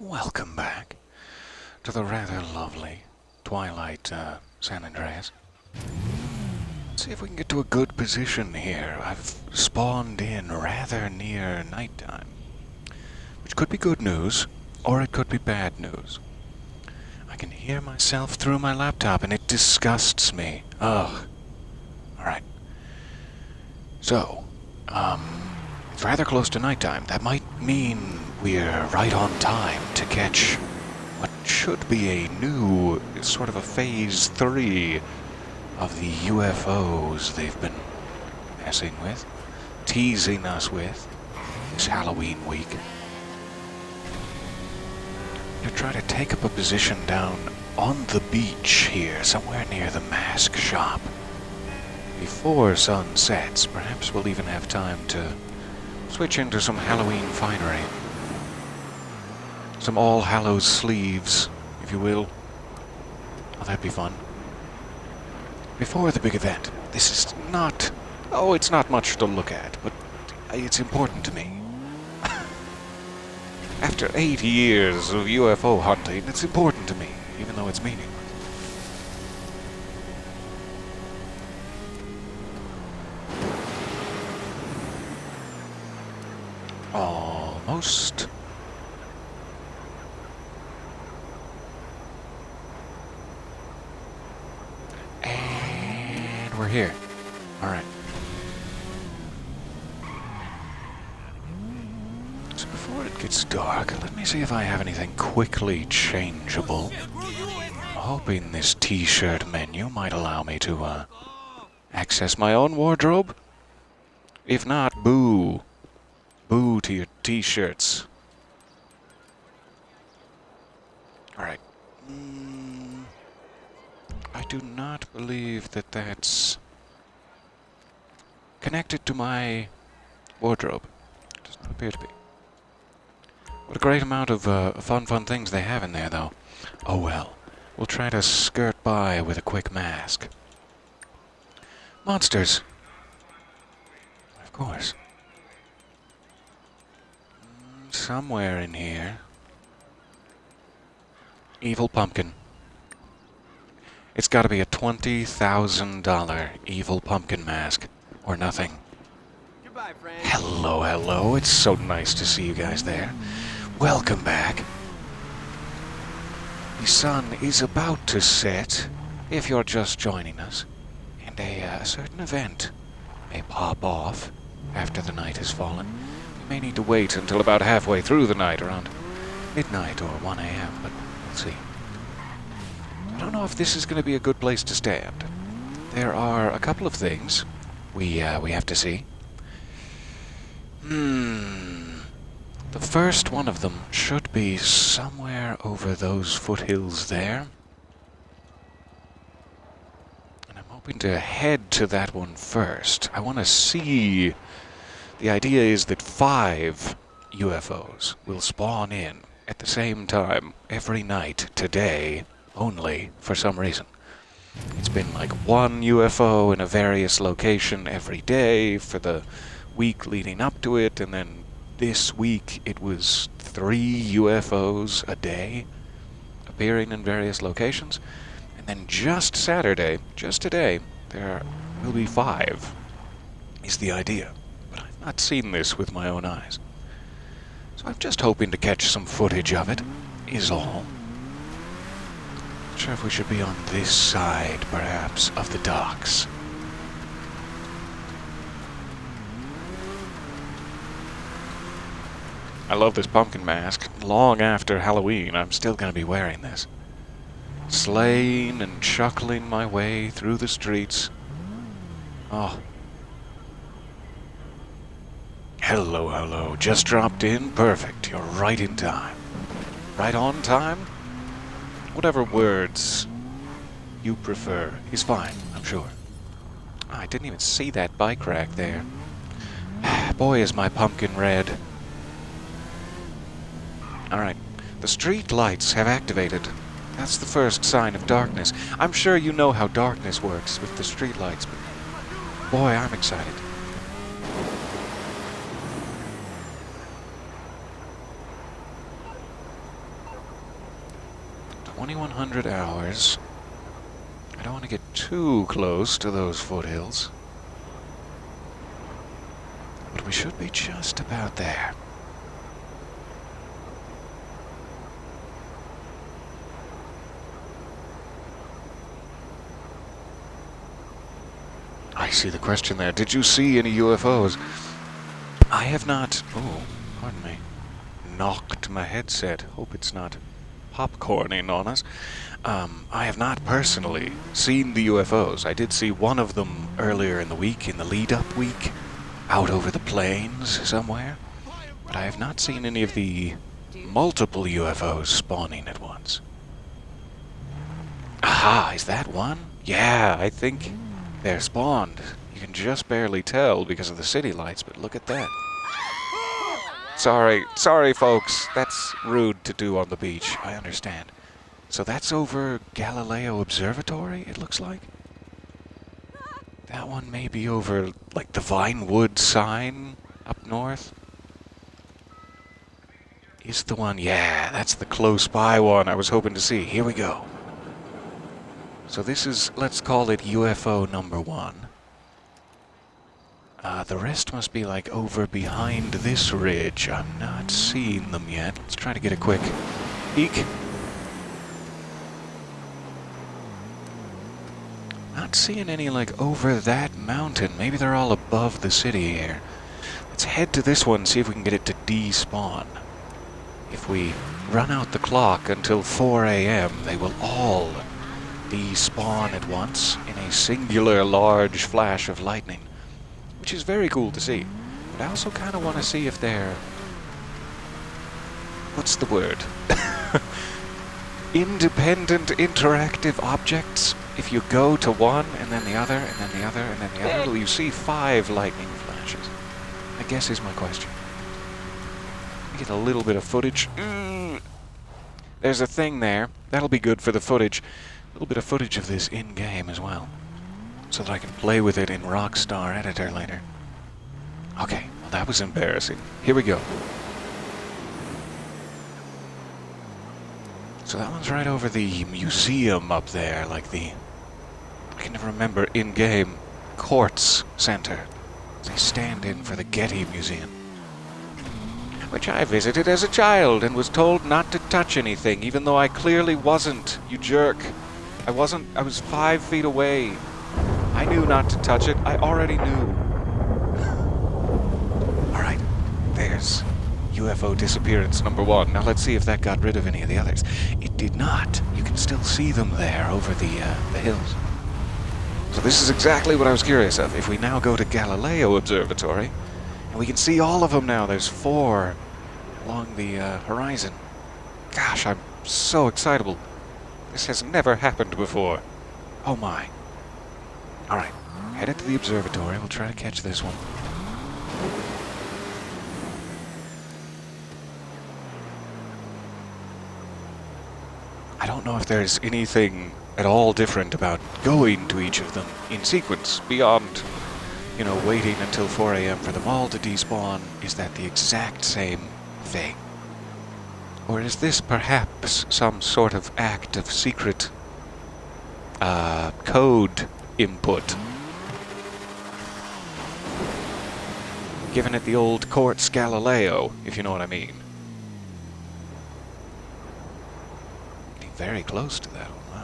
Welcome back to the rather lovely Twilight San Andreas. Let's see if we can get to a good position here. I've spawned in rather near nighttime, which could be good news, or it could be bad news. I can hear myself through my laptop, and it disgusts me. Ugh. Alright. So, it's rather close to nighttime. That might mean we're right on time to catch what should be a new, sort of a phase 3 of the UFOs they've been messing with, teasing us with this Halloween week. I'm gonna try to take up a position down on the beach here, somewhere near the mask shop. Before sun sets, perhaps we'll even have time to switch into some Halloween finery. Some All Hallows sleeves, if you will. Oh, that'd be fun. Before the big event, this is not... Oh, it's not much to look at, but it's important to me. After 8 years of UFO hunting, it's important to me, even though it's meaningless. Almost. And we're here. Alright. So before it gets dark, let me see if I have anything quickly changeable. I'm hoping this t-shirt menu might allow me to access my own wardrobe. If not, boo. Boo to your t-shirts. Alright. I do not believe that that's connected to my wardrobe. It does not appear to be. What a great amount of fun things they have in there, though. Oh well. We'll try to skirt by with a quick mask. Monsters. Of course. Somewhere in here. Evil pumpkin. It's gotta be a $20,000 evil pumpkin mask, or nothing. Goodbye, friend. Hello. It's so nice to see you guys there. Welcome back. The sun is about to set, if you're just joining us, and a certain event may pop off after the night has fallen. You may need to wait until about halfway through the night, around midnight or 1 a.m., but we'll see. I don't know if this is going to be a good place to stand. There are a couple of things we have to see. The first one of them should be somewhere over those foothills there. And I'm hoping to head to that one first. I want to see... The idea is that 5 UFOs will spawn in at the same time every night today only, for some reason. It's been like 1 UFO in a various location every day for the week leading up to it, and then this week it was 3 UFOs a day appearing in various locations. And then just Saturday, just today, there will be 5, is the idea. But I've not seen this with my own eyes. So I'm just hoping to catch some footage of it, is all. Not sure if we should be on this side, perhaps, of the docks. I love this pumpkin mask. Long after Halloween, I'm still going to be wearing this. Sleighing and chuckling my way through the streets. Oh. Hello. Just dropped in. Perfect. You're right in time. Right on time? Whatever words you prefer is fine, I'm sure. Oh, I didn't even see that bike rack there. Boy, is my pumpkin red. Alright, the street lights have activated. That's the first sign of darkness. I'm sure you know how darkness works with the street lights, but boy, I'm excited. 2100 hours. I don't want to get too close to those foothills. But we should be just about there. I see the question there. Did you see any UFOs? I have not... Oh, pardon me. Knocked my headset. Hope it's not popcorning on us. I have not personally seen the UFOs. I did see one of them earlier in the week, in the lead-up week, out over the plains somewhere. But I have not seen any of the multiple UFOs spawning at once. Aha, is that one? Yeah, I think they're spawned. You can just barely tell because of the city lights, but look at that. Sorry folks, that's rude to do on the beach, I understand. So that's over Galileo Observatory, it looks like? That one may be over, like, the Vinewood sign up north? Is the one, yeah, that's the close by one I was hoping to see. Here we go. So this is, let's call it UFO number 1. The rest must be like over behind this ridge. I'm not seeing them yet. Let's try to get a quick peek. Not seeing any like over that mountain. Maybe they're all above the city here. Let's head to this one, see if we can get it to despawn. If we run out the clock until 4 a.m., they will all despawn at once in a singular large flash of lightning, which is very cool to see. But I also kind of want to see if they're... what's the word? Independent interactive objects. If you go to one, and then the other, and then the other, and then the other, will you see 5 lightning flashes? I guess is my question. Get a little bit of footage. There's a thing there. That'll be good for the footage. A little bit of footage of this in-game as well, so that I can play with it in Rockstar Editor later. Okay, well that was embarrassing. Here we go. So that one's right over the museum up there, like the... I can never remember in-game Courts Center. They stand in for the Getty Museum, which I visited as a child and was told not to touch anything, even though I clearly wasn't, you jerk. I was 5 feet away. I knew not to touch it. I already knew. Alright, there's UFO disappearance number 1. Now let's see if that got rid of any of the others. It did not. You can still see them there over the hills. So this is exactly what I was curious of. If we now go to Galileo Observatory, and we can see all of them now. There's 4 along the horizon. Gosh, I'm so excitable. This has never happened before. Oh my. Alright, headed to the observatory. We'll try to catch this one. I don't know if there's anything at all different about going to each of them in sequence beyond, you know, waiting until 4 a.m. for them all to despawn. Is that the exact same thing? Or is this perhaps some sort of act of secret code input? Giving it the old Quartz Galileo, if you know what I mean. Getting very close to that one,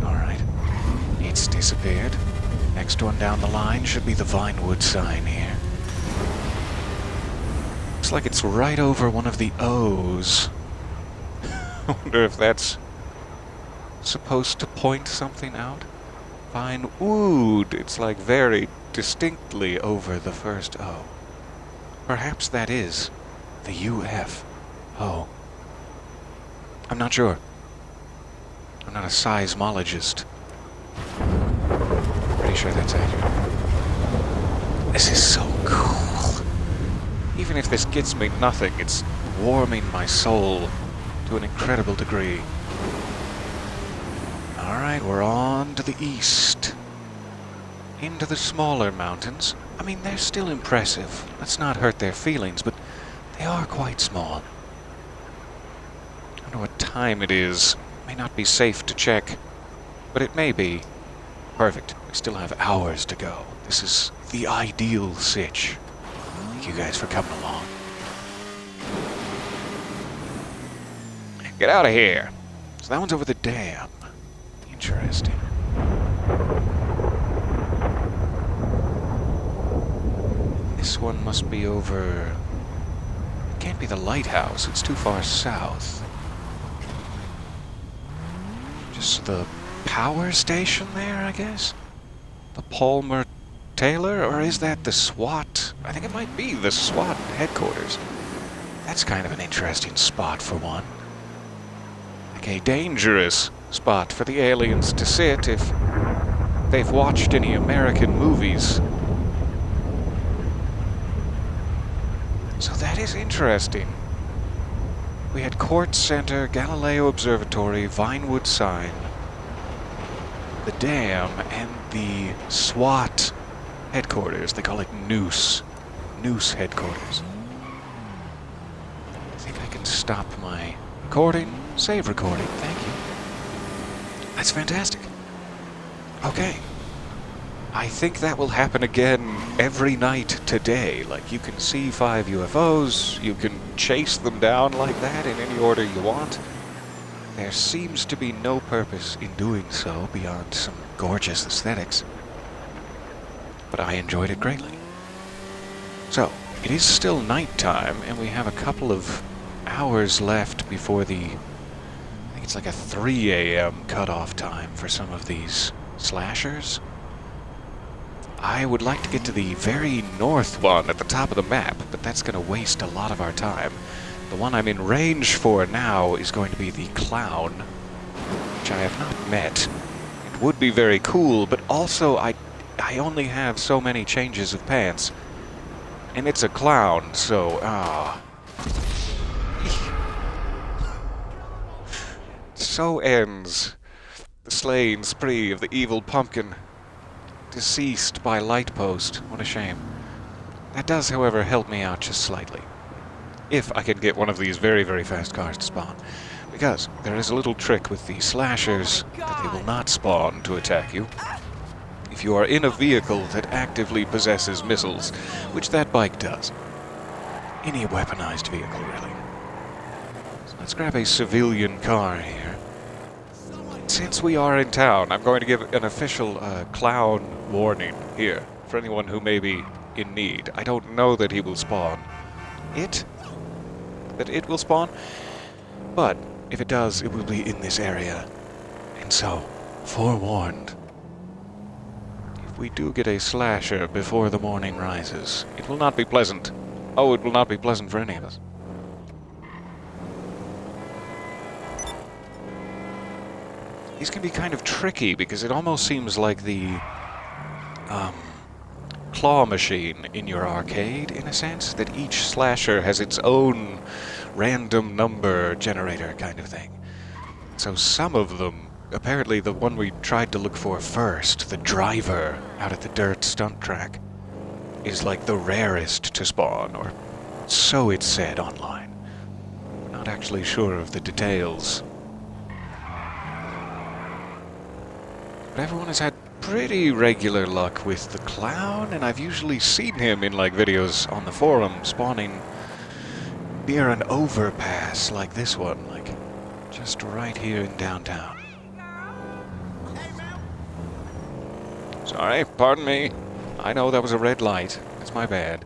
wow. Alright. It's disappeared. Next one down the line should be the Vinewood sign here. Looks like it's right over one of the O's. I wonder if that's supposed to point something out. Vinewood. It's like very distinctly over the first O. Perhaps that is the UFO. I'm not sure. I'm not a seismologist. Pretty sure that's accurate. This is so cool. Even if this gets me nothing, it's warming my soul to an incredible degree. Alright, we're on to the east. Into the smaller mountains. I mean, they're still impressive. Let's not hurt their feelings, but they are quite small. don't know what time it is. May not be safe to check, but it may be. Perfect. We still have hours to go. This is the ideal sitch. Thank you guys for coming along. Get out of here. So that one's over the dam. Interesting. This one must be over... It can't be the lighthouse. It's too far south. Just the power station there, I guess? The Palmer Taylor? Or is that the SWAT? I think it might be the SWAT headquarters. That's kind of an interesting spot for one. Like a dangerous spot for the aliens to sit if they've watched any American movies. So that is interesting. We had Court Center, Galileo Observatory, Vinewood Sign, the dam, and the SWAT headquarters. They call it Noose. Noose headquarters. I think I can stop my recording. Save recording. Thank you. That's fantastic. Okay. I think that will happen again every night today. Like, you can see 5 UFOs, you can chase them down like that in any order you want. There seems to be no purpose in doing so beyond some gorgeous aesthetics. But I enjoyed it greatly. So, it is still nighttime, and we have a couple of hours left before the... I think it's like a 3 a.m. cutoff time for some of these slashers. I would like to get to the very north one at the top of the map, but that's going to waste a lot of our time. The one I'm in range for now is going to be the Clown, which I have not met. It would be very cool, but also I only have so many changes of pants. And it's a clown, so, So ends the slaying spree of the evil pumpkin. Deceased by light post. What a shame. That does, however, help me out just slightly. If I can get one of these very, very fast cars to spawn. Because there is a little trick with the slashers that they will not spawn to attack you. If you are in a vehicle that actively possesses missiles, which that bike does. Any weaponized vehicle, really. So let's grab a civilian car here. Since we are in town, I'm going to give an official clown warning here for anyone who may be in need. I don't know that he will spawn. That it will spawn, but if it does, it will be in this area. And so, forewarned. If we do get a slasher before the morning rises, it will not be pleasant. Oh, it will not be pleasant for any of us. These can be kind of tricky because it almost seems like the claw machine in your arcade, in a sense, that each slasher has its own random number generator kind of thing. So some of them, apparently the one we tried to look for first, the driver out at the dirt stunt track, is like the rarest to spawn, or so it's said online. We're not actually sure of the details. But everyone has had pretty regular luck with the clown, and I've usually seen him in like videos on the forum spawning near an overpass like this one, like just right here in downtown. Sorry, pardon me. I know that was a red light. It's my bad.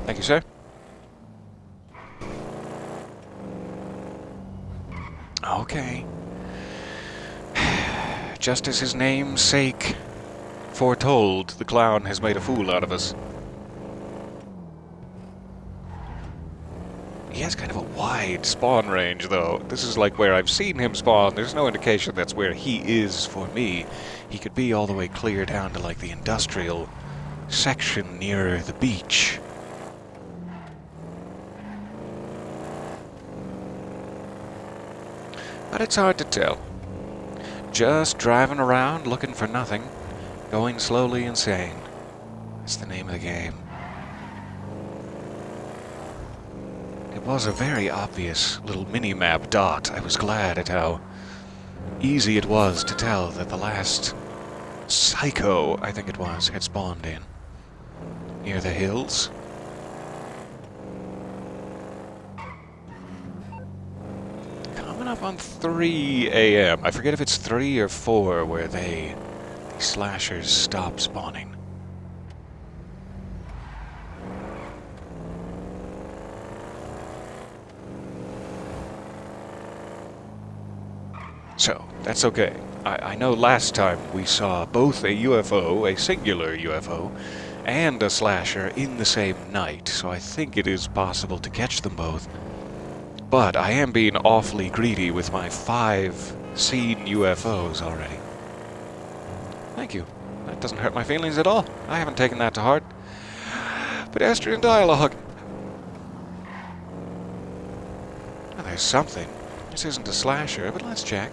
Thank you, sir. Okay. Just as his namesake foretold, the clown has made a fool out of us. He has kind of a wide spawn range, though. This is like where I've seen him spawn. There's no indication that's where he is for me. He could be all the way clear down to like the industrial section near the beach. But it's hard to tell. Just driving around looking for nothing, going slowly insane. That's the name of the game. It was a very obvious little mini-map dot. I was glad at how easy it was to tell that the last Psycho, I think it was, had spawned in. Near the hills. Coming up on 3 a.m. I forget if it's 3 or 4 where the slashers stop spawning. So, that's okay. I know last time we saw both a UFO, a singular UFO, and a slasher in the same night, so I think it is possible to catch them both. But I am being awfully greedy with my 5 seen UFOs already. Thank you. That doesn't hurt my feelings at all. I haven't taken that to heart. Pedestrian dialogue. Well, there's something. This isn't a slasher, but let's check.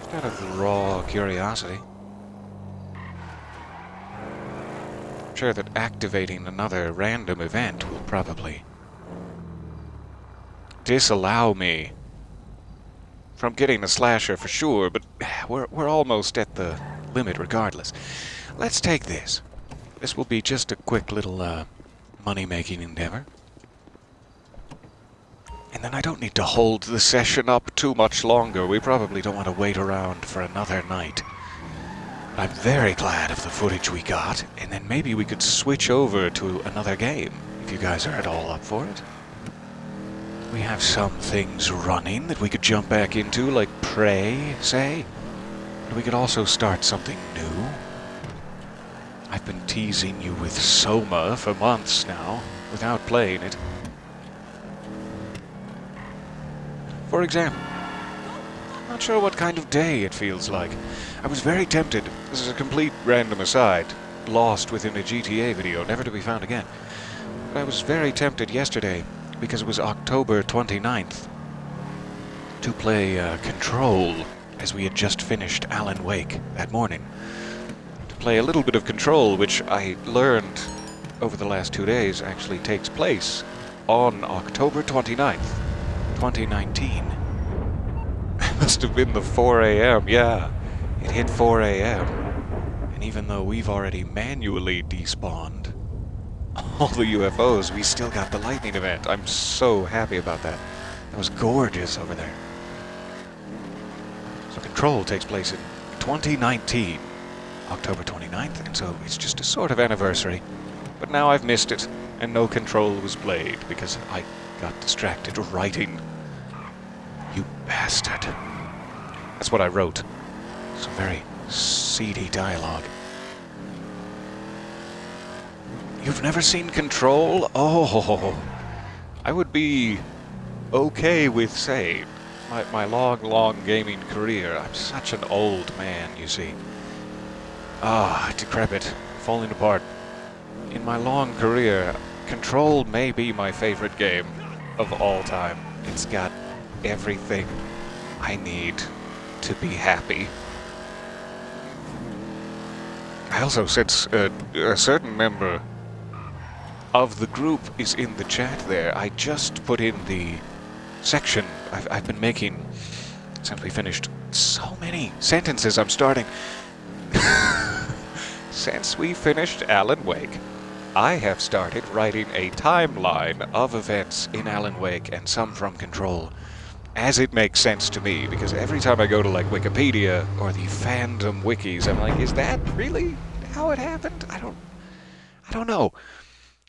Just out of raw curiosity. I'm sure that activating another random event will probably disallow me from getting a slasher for sure, but we're almost at the limit regardless. Let's take this. This will be just a quick little money-making endeavor. And then I don't need to hold the session up too much longer. We probably don't want to wait around for another night. But I'm very glad of the footage we got, and then maybe we could switch over to another game, if you guys are at all up for it. We have some things running that we could jump back into, like Prey, say. But we could also start something new. I've been teasing you with Soma for months now, without playing it. For example, I'm not sure what kind of day it feels like. I was very tempted, this is a complete random aside, lost within a GTA video, never to be found again. But I was very tempted yesterday, because it was October 29th, to play Control, as we had just finished Alan Wake that morning. To play a little bit of Control, which I learned over the last 2 days actually takes place on October 29th. 2019. It must have been the 4 a.m. Yeah, it hit 4 a.m. And even though we've already manually despawned all the UFOs, we still got the lightning event. I'm so happy about that. That was gorgeous over there. So Control takes place in 2019, October 29th, and so it's just a sort of anniversary. But now I've missed it, and no Control was played because I got distracted writing. You bastard. That's what I wrote. Some very seedy dialogue. You've never seen Control? Oh, I would be okay with saying my long gaming career. I'm such an old man, you see. Decrepit, falling apart. In my long career, Control may be my favorite game of all time. It's got everything I need to be happy. I also, since a certain member of the group is in the chat there, I just put in the section I've been making since we finished. So many sentences I'm starting. Since we finished Alan Wake, I have started writing a timeline of events in Alan Wake and some from Control, as it makes sense to me, because every time I go to like Wikipedia or the fandom wikis, I'm like, is that really how it happened? I don't know.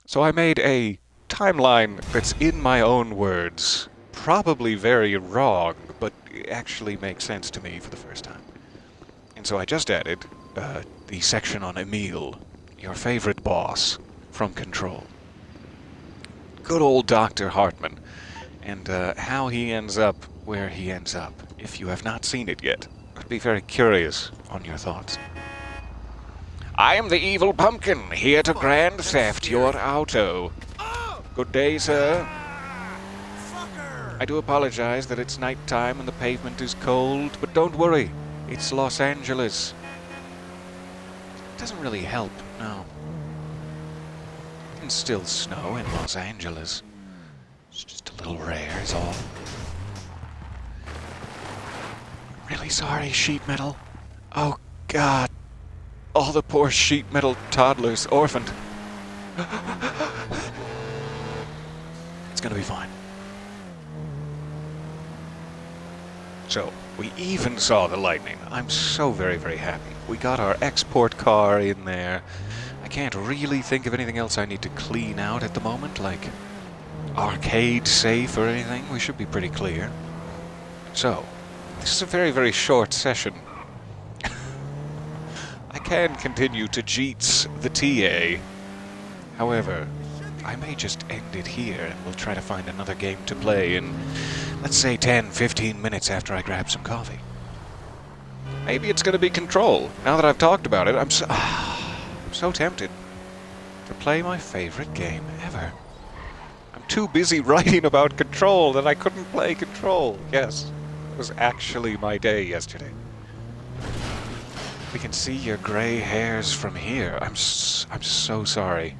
So I made a timeline that's in my own words, probably very wrong, but it actually makes sense to me for the first time. And so I just added the section on Emil, your favorite boss from Control. Good old Dr. Hartman, and how he ends up where he ends up. If you have not seen it yet, I'd be very curious on your thoughts. I am the evil pumpkin, here to grand theft your auto. Good day, sir. I do apologize that it's night time and the pavement is cold, but don't worry, it's Los Angeles. It doesn't really help, no. can still snow in Los Angeles. It's just a little rare is all. Really sorry, sheet metal. Oh, God. All the poor sheet metal toddlers orphaned. It's gonna be fine. So, we even saw the lightning. I'm so very, very happy. We got our export car in there. I can't really think of anything else I need to clean out at the moment, like arcade safe or anything. We should be pretty clear. So, this is a very, very short session. I can continue to Jeets the TA. However, I may just end it here and we'll try to find another game to play in, let's say 10-15 minutes after I grab some coffee. Maybe it's going to be Control. Now that I've talked about it, I'm so tempted to play my favorite game ever. I'm too busy writing about Control that I couldn't play Control. Yes, it was actually my day yesterday. We can see your gray hairs from here. I'm so sorry.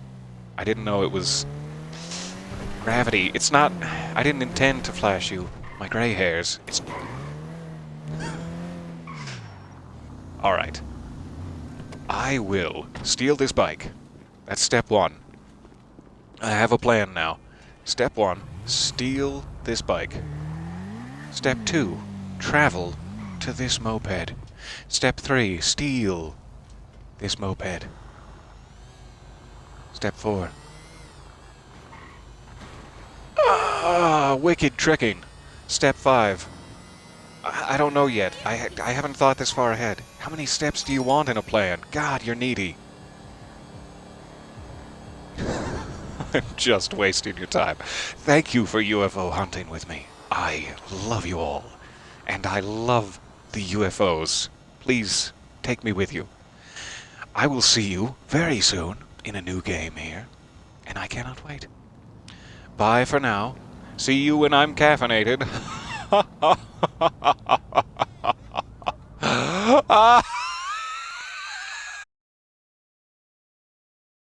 I didn't know it was gravity. It's not... I didn't intend to flash you my gray hairs. It's... Alright. I will steal this bike. That's step one. I have a plan now. Step one, steal this bike. Step two, travel to this moped. Step 3, steal this moped. Step 4. Wicked tricking. Step 5. I don't know yet. I haven't thought this far ahead. How many steps do you want in a plan? God, you're needy. I'm just wasting your time. Thank you for UFO hunting with me. I love you all. And I love the UFOs. Please take me with you. I will see you very soon in a new game here, and I cannot wait. Bye for now. See you when I'm caffeinated.